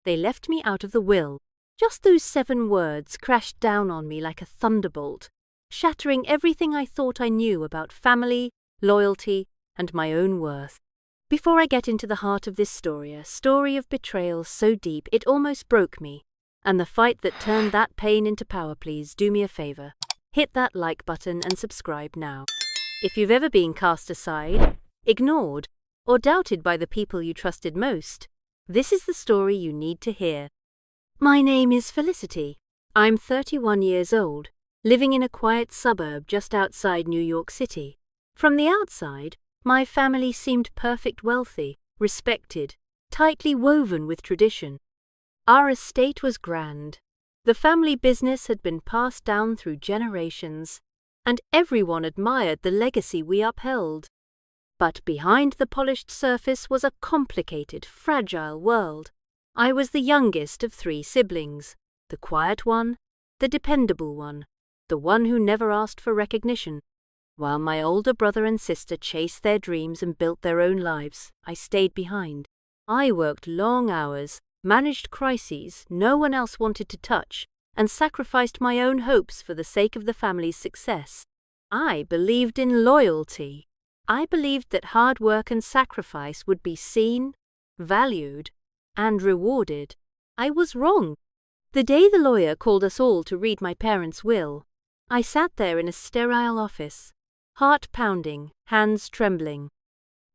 They left me out of the will. Just those 7 words crashed down on me like a thunderbolt, shattering everything I thought I knew about family, loyalty, and my own worth. Before I get into the heart of this story, a story of betrayal so deep it almost broke me, and the fight that turned that pain into power, please do me a favor. Hit that like button and subscribe now. If you've ever been cast aside, ignored, or doubted by the people you trusted most, this is the story you need to hear. My name is Felicity. I'm 31 years old, living in a quiet suburb just outside New York City. From the outside, my family seemed perfect, wealthy, respected, tightly woven with tradition. Our estate was grand. The family business had been passed down through generations, and everyone admired the legacy we upheld. But behind the polished surface was a complicated, fragile world. I was the youngest of 3 siblings, the quiet one, the dependable one, the one who never asked for recognition. While my older brother and sister chased their dreams and built their own lives, I stayed behind. I worked long hours, managed crises no one else wanted to touch, and sacrificed my own hopes for the sake of the family's success. I believed in loyalty. I believed that hard work and sacrifice would be seen, valued, and rewarded. I was wrong. The day the lawyer called us all to read my parents' will, I sat there in a sterile office, heart pounding, hands trembling.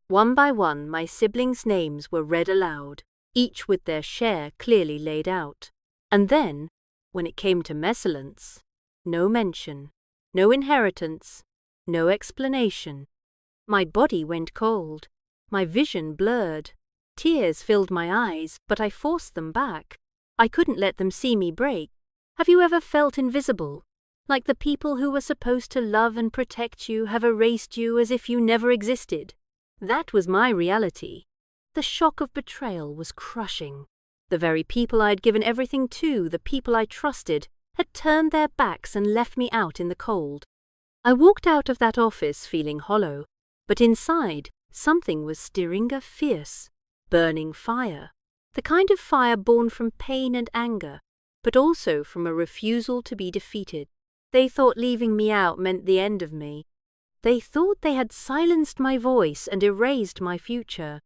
One by one, my siblings' names were read aloud, each with their share clearly laid out. And then, when it came to mesalliance, no mention, no inheritance, no explanation. My body went cold, my vision blurred. Tears filled my eyes, but I forced them back. I couldn't let them see me break. Have you ever felt invisible? Like the people who were supposed to love and protect you have erased you as if you never existed? That was my reality. The shock of betrayal was crushing. The very people I'd given everything to, the people I trusted, had turned their backs and left me out in the cold. I walked out of that office feeling hollow, but inside, something was stirring a fierce, burning fire. The kind of fire born from pain and anger, but also from a refusal to be defeated. They thought leaving me out meant the end of me. They thought they had silenced my voice and erased my future.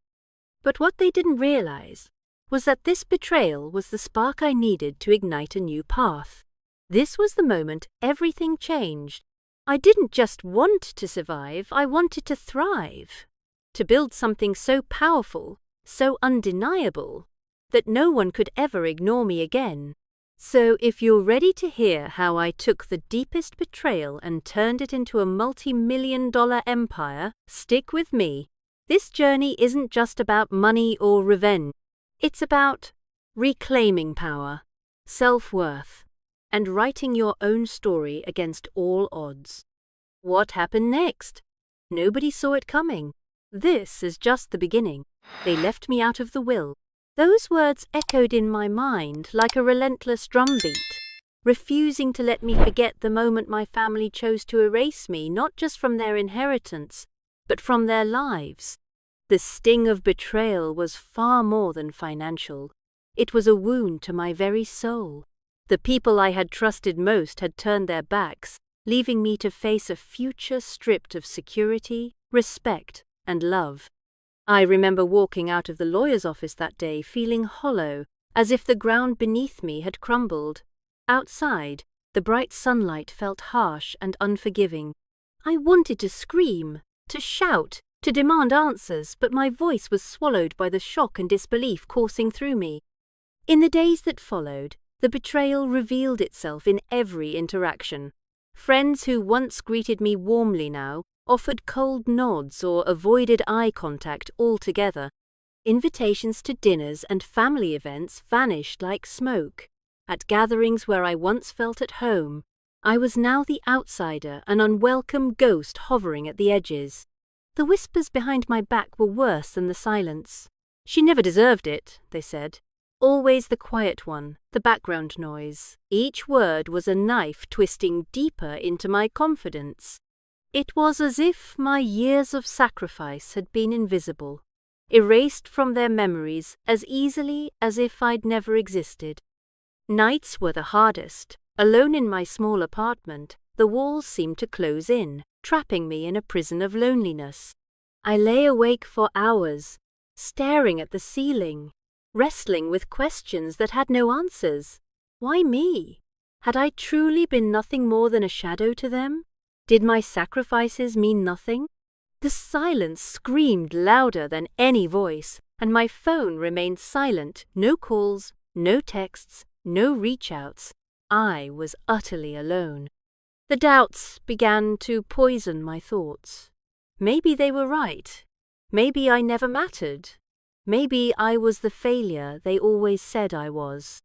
But what they didn't realize was that this betrayal was the spark I needed to ignite a new path. This was the moment everything changed. I didn't just want to survive, I wanted to thrive. To build something so powerful, so undeniable, that no one could ever ignore me again. So if you're ready to hear how I took the deepest betrayal and turned it into a multi-million-dollar empire, stick with me. This journey isn't just about money or revenge. It's about reclaiming power, self-worth, and writing your own story against all odds. What happened next? Nobody saw it coming. This is just the beginning. They left me out of the will. Those words echoed in my mind like a relentless drumbeat, refusing to let me forget the moment my family chose to erase me, not just from their inheritance, but from their lives. The sting of betrayal was far more than financial. It was a wound to my very soul. The people I had trusted most had turned their backs, leaving me to face a future stripped of security, respect, and love. I remember walking out of the lawyer's office that day feeling hollow, as if the ground beneath me had crumbled. Outside, the bright sunlight felt harsh and unforgiving. I wanted to scream, to shout, to demand answers, but my voice was swallowed by the shock and disbelief coursing through me. In the days that followed, the betrayal revealed itself in every interaction. Friends who once greeted me warmly now offered cold nods or avoided eye contact altogether. Invitations to dinners and family events vanished like smoke. At gatherings where I once felt at home, I was now the outsider, an unwelcome ghost hovering at the edges. The whispers behind my back were worse than the silence. She never deserved it, they said. Always the quiet one, the background noise. Each word was a knife twisting deeper into my confidence. It was as if my years of sacrifice had been invisible. erased from their memories as easily as if I'd never existed. Nights were the hardest. Alone in my small apartment, the walls seemed to close in, trapping me in a prison of loneliness. I lay awake for hours, staring at the ceiling, wrestling with questions that had no answers. Why me? Had I truly been nothing more than a shadow to them? Did my sacrifices mean nothing? The silence screamed louder than any voice, and my phone remained silent. No calls, no texts, no reach-outs. I was utterly alone. The doubts began to poison my thoughts. Maybe they were right. Maybe I never mattered. Maybe I was the failure they always said I was.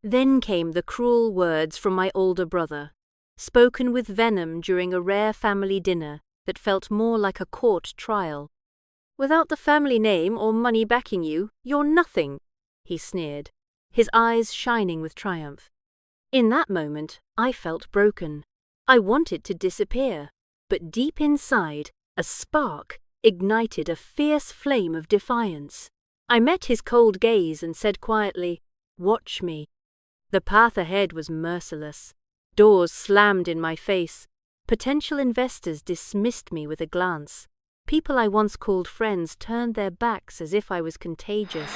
Then came the cruel words from my older brother, spoken with venom during a rare family dinner that felt more like a court trial. "Without the family name or money backing you, you're nothing," he sneered, his eyes shining with triumph. In that moment, I felt broken. I wanted to disappear, but deep inside, a spark ignited a fierce flame of defiance. I met his cold gaze and said quietly, "Watch me." The path ahead was merciless. Doors slammed in my face. Potential investors dismissed me with a glance. People I once called friends turned their backs as if I was contagious.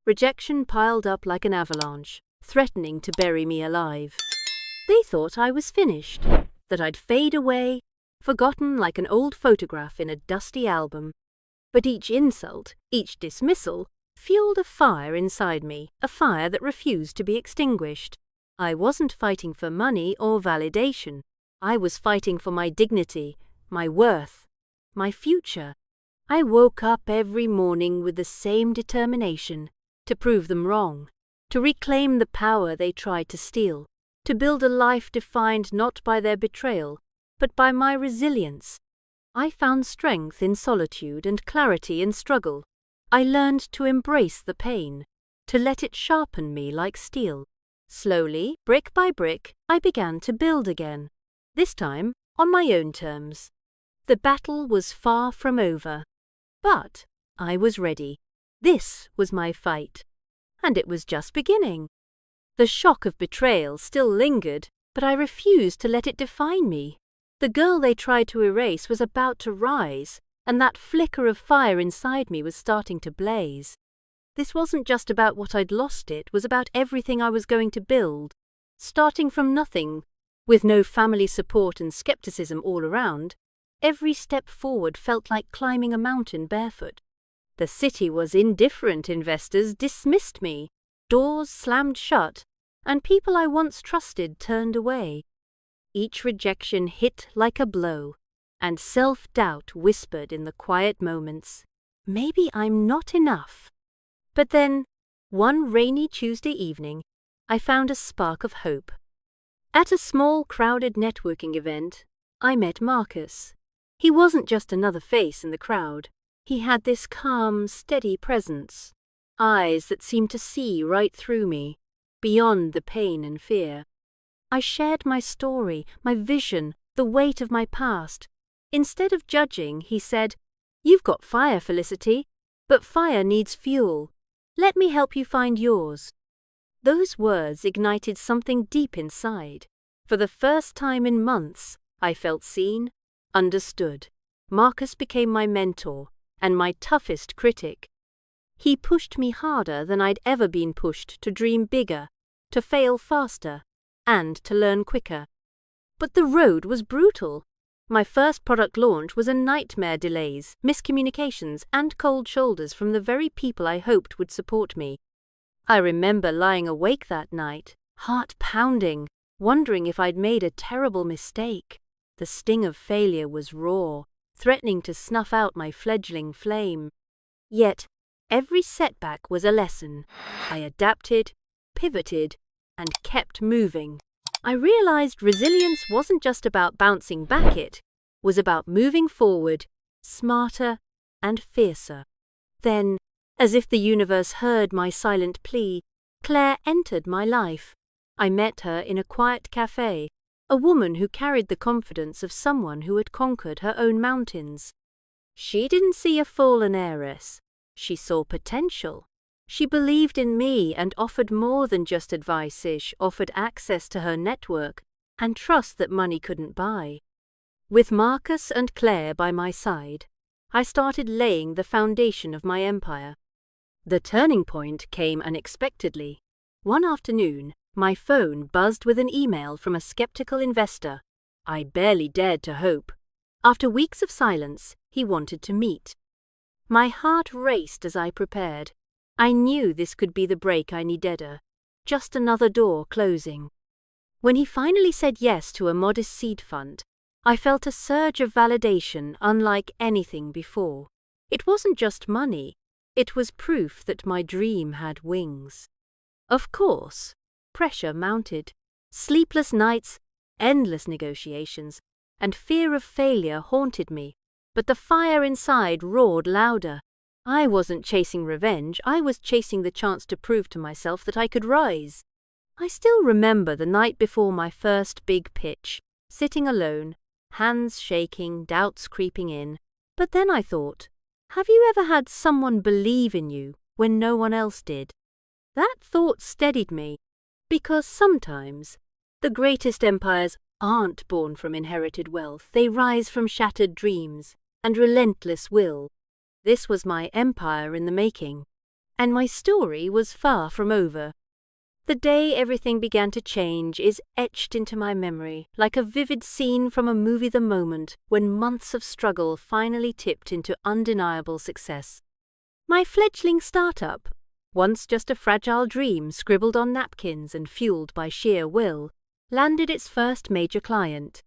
Rejection piled up like an avalanche, threatening to bury me alive. They thought I was finished, that I'd fade away, forgotten like an old photograph in a dusty album. But each insult, each dismissal, fueled a fire inside me, a fire that refused to be extinguished. I wasn't fighting for money or validation. I was fighting for my dignity, my worth, my future. I woke up every morning with the same determination, to prove them wrong, to reclaim the power they tried to steal, to build a life defined not by their betrayal, but by my resilience. I found strength in solitude and clarity in struggle. I learned to embrace the pain, to let it sharpen me like steel. Slowly, brick by brick, I began to build again, this time on my own terms. The battle was far from over, but I was ready. This was my fight, and it was just beginning. The shock of betrayal still lingered, but I refused to let it define me. The girl they tried to erase was about to rise, and that flicker of fire inside me was starting to blaze. This wasn't just about what I'd lost, it was about everything I was going to build. Starting from nothing, with no family support and skepticism all around, every step forward felt like climbing a mountain barefoot. The city was indifferent, investors dismissed me, doors slammed shut, and people I once trusted turned away. Each rejection hit like a blow, and self-doubt whispered in the quiet moments, "Maybe I'm not enough." But then, one rainy Tuesday evening, I found a spark of hope. At a small, crowded networking event, I met Marcus. He wasn't just another face in the crowd. He had this calm, steady presence, eyes that seemed to see right through me, beyond the pain and fear. I shared my story, my vision, the weight of my past. Instead of judging, he said, "You've got fire, Felicity, but fire needs fuel. Let me help you find yours." Those words ignited something deep inside. For the first time in months, I felt seen, understood. Marcus became my mentor and my toughest critic. He pushed me harder than I'd ever been pushed to dream bigger, to fail faster, and to learn quicker. But the road was brutal. My first product launch was a nightmare: delays, miscommunications, and cold shoulders from the very people I hoped would support me. I remember lying awake that night, heart pounding, wondering if I'd made a terrible mistake. The sting of failure was raw, threatening to snuff out my fledgling flame. Yet, every setback was a lesson. I adapted, pivoted, and kept moving. I realized resilience wasn't just about bouncing back, it was about moving forward, smarter and fiercer. Then, as if the universe heard my silent plea, Claire entered my life. I met her in a quiet cafe, a woman who carried the confidence of someone who had conquered her own mountains. She didn't see a fallen heiress. She saw potential. She believed in me and offered more than just advice-ish, offered access to her network and trust that money couldn't buy. With Marcus and Claire by my side, I started laying the foundation of my empire. The turning point came unexpectedly. One afternoon, my phone buzzed with an email from a skeptical investor. I barely dared to hope. After weeks of silence, he wanted to meet. My heart raced as I prepared. I knew this could be the break I needed, just another door closing. When he finally said yes to a modest seed fund, I felt a surge of validation unlike anything before. It wasn't just money, it was proof that my dream had wings. Of course, pressure mounted. Sleepless nights, endless negotiations, and fear of failure haunted me, but the fire inside roared louder. I wasn't chasing revenge, I was chasing the chance to prove to myself that I could rise. I still remember the night before my first big pitch, sitting alone, hands shaking, doubts creeping in. But then I thought, have you ever had someone believe in you when no one else did? That thought steadied me, because sometimes the greatest empires aren't born from inherited wealth, they rise from shattered dreams and relentless will. This was my empire in the making, and my story was far from over. The day everything began to change is etched into my memory like a vivid scene from a movie, the moment when months of struggle finally tipped into undeniable success. My fledgling startup, once just a fragile dream scribbled on napkins and fueled by sheer will, landed its first major client.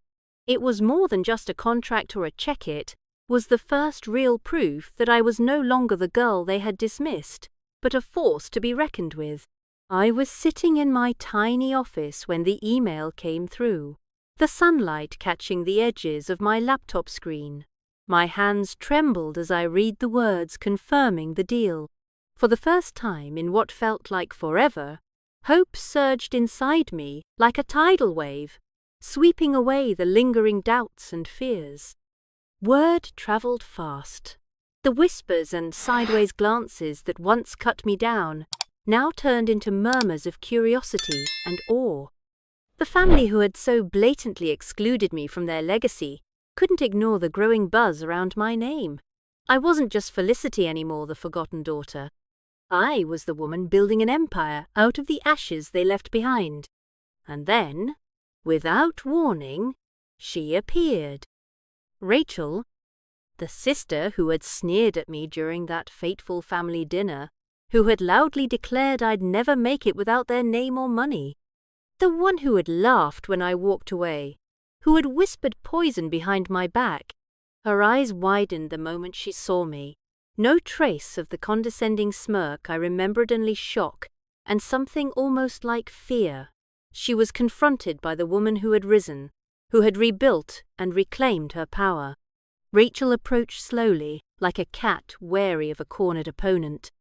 It was more than just a contract or a check, it was the first real proof that I was no longer the girl they had dismissed, but a force to be reckoned with. I was sitting in my tiny office when the email came through, the sunlight catching the edges of my laptop screen. My hands trembled as I read the words confirming the deal. For the first time in what felt like forever, hope surged inside me like a tidal wave, sweeping away the lingering doubts and fears. Word travelled fast. The whispers and sideways glances that once cut me down now turned into murmurs of curiosity and awe. The family who had so blatantly excluded me from their legacy couldn't ignore the growing buzz around my name. I wasn't just Felicity anymore, the forgotten daughter. I was the woman building an empire out of the ashes they left behind. And then, without warning, she appeared. Rachel, the sister who had sneered at me during that fateful family dinner, who had loudly declared I'd never make it without their name or money. The one who had laughed when I walked away, who had whispered poison behind my back. Her eyes widened the moment she saw me. No trace of the condescending smirk I remembered, only shock and something almost like fear. She was confronted by the woman who had risen, who had rebuilt and reclaimed her power. Rachel approached slowly, like a cat wary of a cornered opponent.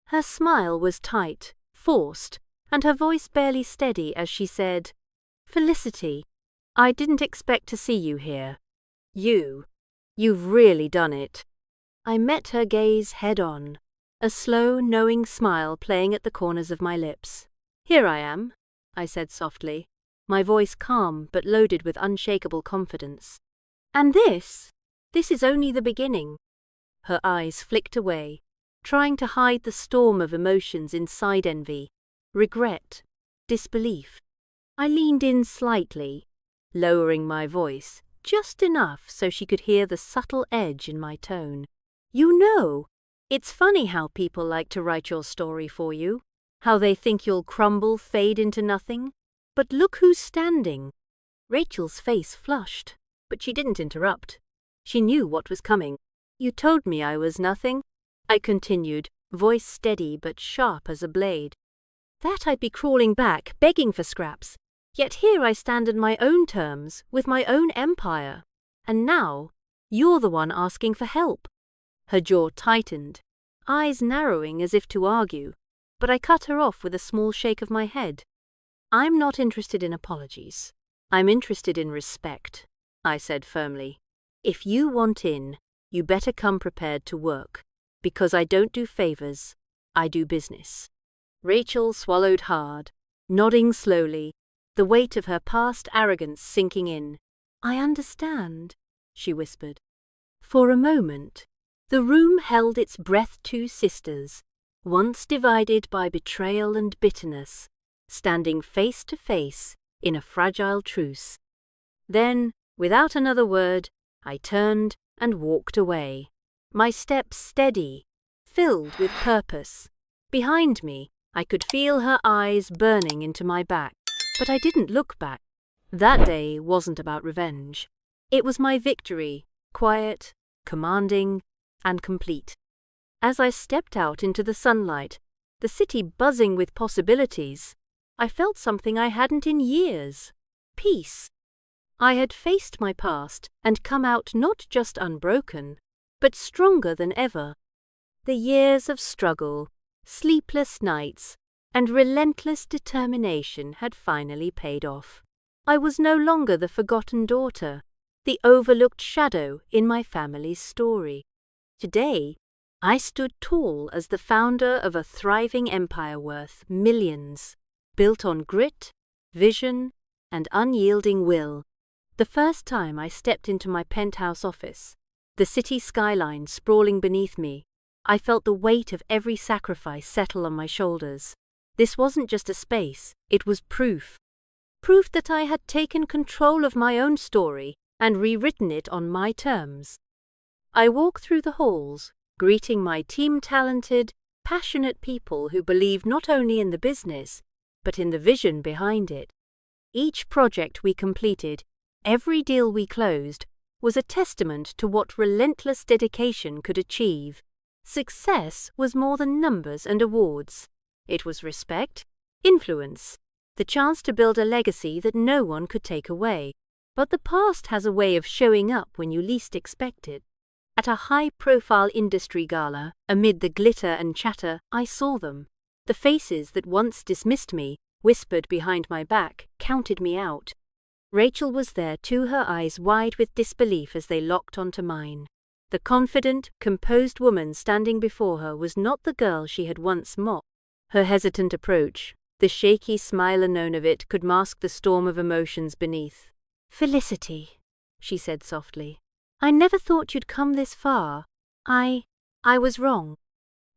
Her smile was tight, forced, and her voice barely steady as she said, "Felicity, I didn't expect to see you here. You've really done it." I met her gaze head-on, a slow, knowing smile playing at the corners of my lips. "Here I am," I said softly, my voice calm but loaded with unshakable confidence. "And this is only the beginning." Her eyes flicked away, trying to hide the storm of emotions inside: envy, regret, disbelief. I leaned in slightly, lowering my voice, just enough so she could hear the subtle edge in my tone. "You know, it's funny how people like to write your story for you, how they think you'll crumble, fade into nothing. But look who's standing." Rachel's face flushed, but she didn't interrupt. She knew what was coming. "You told me I was nothing," I continued, voice steady but sharp as a blade. "That I'd be crawling back, begging for scraps. Yet here I stand on my own terms, with my own empire. And now, you're the one asking for help." Her jaw tightened, eyes narrowing as if to argue, but I cut her off with a small shake of my head. "I'm not interested in apologies. I'm interested in respect," I said firmly. "If you want in, you better come prepared to work. Because I don't do favors, I do business. Rachel swallowed hard, nodding slowly, the weight of her past arrogance sinking in. I understand, she whispered. For a moment, the room held its breath. Two sisters, once divided by betrayal and bitterness, standing face to face in a fragile truce. Then, without another word, I turned and walked away, my steps steady, filled with purpose. Behind me, I could feel her eyes burning into my back, but I didn't look back. That day wasn't about revenge. It was my victory, quiet, commanding, and complete. As I stepped out into the sunlight, the city buzzing with possibilities, I felt something I hadn't in years: peace. I had faced my past and come out not just unbroken, but stronger than ever. The years of struggle, sleepless nights, and relentless determination had finally paid off. I was no longer the forgotten daughter, the overlooked shadow in my family's story. Today, I stood tall as the founder of a thriving empire worth millions, built on grit, vision, and unyielding will. The first time I stepped into my penthouse office, the city skyline sprawling beneath me, I felt the weight of every sacrifice settle on my shoulders. This wasn't just a space, it was proof. Proof that I had taken control of my own story and rewritten it on my terms. I walked through the halls, greeting my team-talented, passionate people who believed not only in the business, but in the vision behind it. Each project we completed, every deal we closed, was a testament to what relentless dedication could achieve. Success was more than numbers and awards. It was respect, influence, the chance to build a legacy that no one could take away. But the past has a way of showing up when you least expect it. At a high-profile industry gala, amid the glitter and chatter, I saw them. The faces that once dismissed me, whispered behind my back, counted me out. Rachel was there too, her eyes wide with disbelief as they locked onto mine. The confident, composed woman standing before her was not the girl she had once mocked. Her hesitant approach, the shaky smile unknown of it, could mask the storm of emotions beneath. "Felicity," she said softly. "I never thought you'd come this far. I was wrong."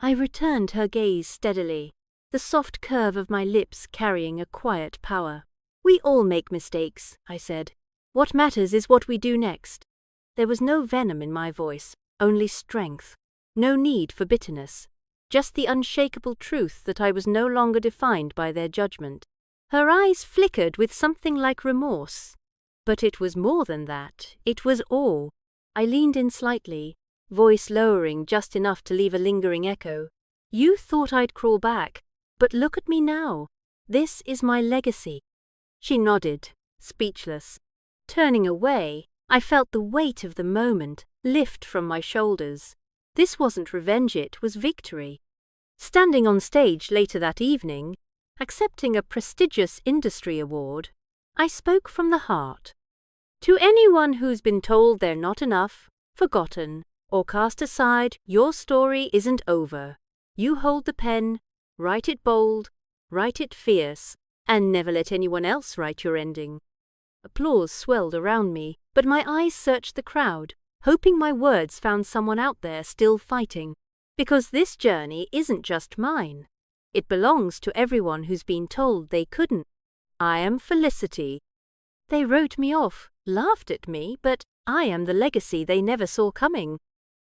I returned her gaze steadily, the soft curve of my lips carrying a quiet power. "We all make mistakes," I said. "What matters is what we do next." There was no venom in my voice, only strength. No need for bitterness. Just the unshakable truth that I was no longer defined by their judgment. Her eyes flickered with something like remorse. But it was more than that. It was awe. I leaned in slightly, voice lowering just enough to leave a lingering echo. "You thought I'd crawl back, but look at me now. This is my legacy." She nodded, speechless. Turning away, I felt the weight of the moment lift from my shoulders. This wasn't revenge, it was victory. Standing on stage later that evening, accepting a prestigious industry award, I spoke from the heart. To anyone who's been told they're not enough, forgotten, or cast aside, your story isn't over. You hold the pen, write it bold, write it fierce, and never let anyone else write your ending. Applause swelled around me, but my eyes searched the crowd, hoping my words found someone out there still fighting. Because this journey isn't just mine. It belongs to everyone who's been told they couldn't. I am Felicity. They wrote me off, laughed at me, but I am the legacy they never saw coming.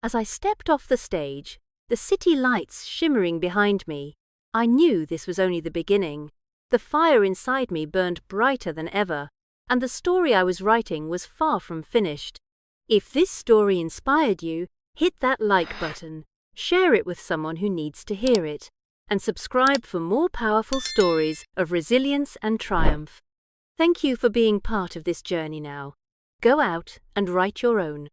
As I stepped off the stage, the city lights shimmering behind me, I knew this was only the beginning. The fire inside me burned brighter than ever, and the story I was writing was far from finished. If this story inspired you, hit that like button, share it with someone who needs to hear it, and subscribe for more powerful stories of resilience and triumph. Thank you for being part of this journey now. Go out and write your own.